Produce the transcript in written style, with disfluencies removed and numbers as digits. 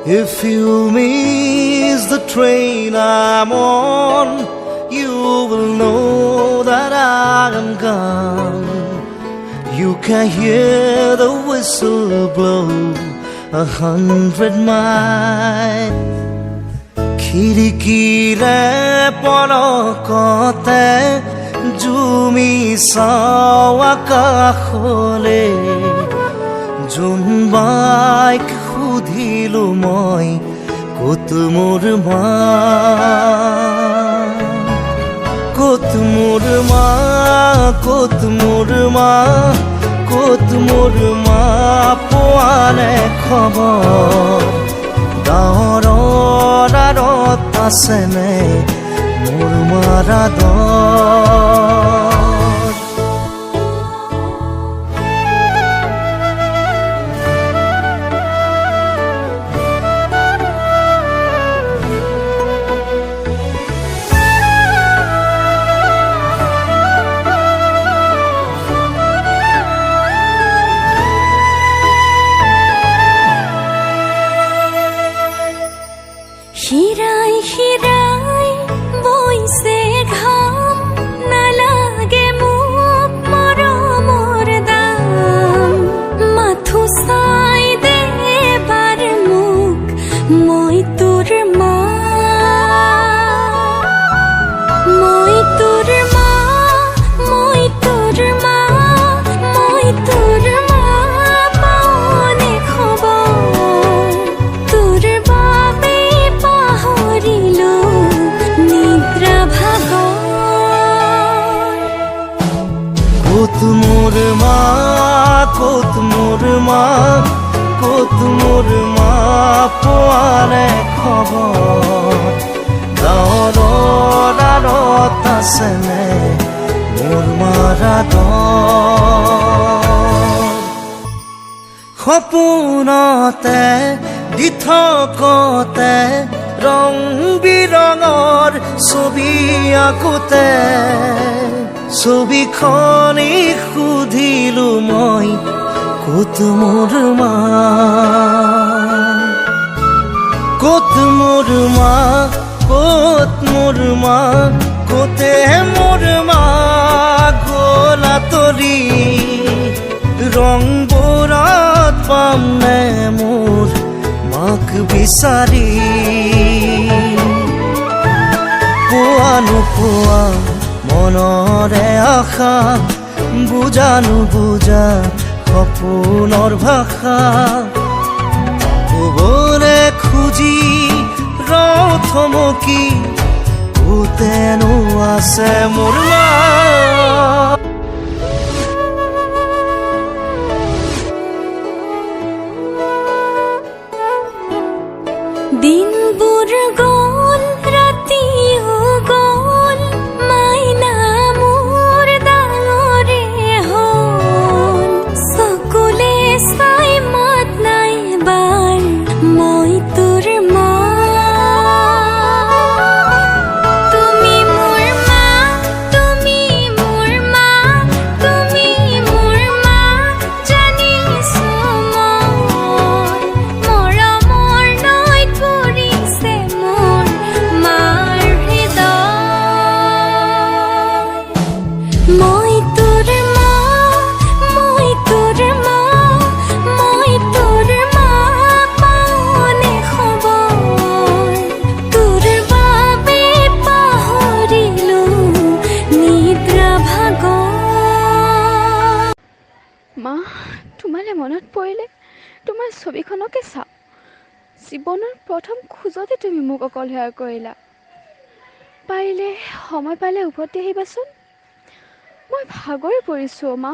If you miss the train I'm on, you will know that I am gone. You can hear the whistle blow 100 miles. খিৰিকীৰে পলকতে জুমি চাওঁ আকাশলে জোনবাইক সুধিলো মই ক'ত মোৰ মা ক'ত মোৰ মা ক'ত মোৰ মা ক'ত মোৰ মা পোৱা নাই খবৰ গাঁৱৰ আঁৰত আছেনে মোৰ মাৰা দৰ হিৰাই হিৰাই বৈছে ঘাম নালাগে মোক মৰমৰ দাম মাথো চাই দে এবাৰ মোক মই তোৰ মা মই তোৰ মা মই তোৰ মা মই তোৰ মা পাওনে খবৰ তোৰ বাবে পাহৰিলো নিদ্ৰা ভাগৰ ক'ত মোৰ মা ক'ত মোৰ মা ক'ত মোৰ মা পোৱা নাই খবৰ গাঁৱৰ আঁৰত আছেনে মোৰ মাৰা দৰ সপোনতে দি থকতে ৰং বিৰঙৰ ছবি আঁকোতে ছবিখনি সুধিলো মই ক'ত মোৰ মা ক'ত মোৰ মা ক'ত মোৰ মা ক'তে মোৰ মা গ'ল আঁতৰি ৰংবোৰত পাম নে মোৰ মাক বিচাৰি পোৱা নোপোৱা মনৰে আশা বুজা নুবুজা সপোনৰ ভাষা ক'বলে খুজি ৰওঁ থমকি ক'তেনো আছে মোৰ মা দিনবোৰ গ'ল ৰাতিও গ'ল মাইনা মোৰ ডাঙৰে হ'ল চকুলে চাই মাত নাই এবাৰ মই তোৰ মা তুমি মোৰ মা তুমি মোৰ মা তুমি মোৰ মা জানিছো মই মৰমৰ নৈত পৰিছে মোৰ মাৰ হৃদয় মই তোৰ মা মই তোৰ মা মই তোৰ মা পাওনে খবৰ তোৰ বাবে পাহৰিলো নিদ্ৰা ভাগৰ মা তোমালে মনত পৰিলে তোমাৰ ছবিখনকে চাওঁ জীৱনৰ প্ৰথম খোজতে তুমি মোক অকলশৰীয়া কৰিলা পাৰিলে সময় পালে উভতি আহিবাচোন মই ভাগৰি পৰিছোঁ মা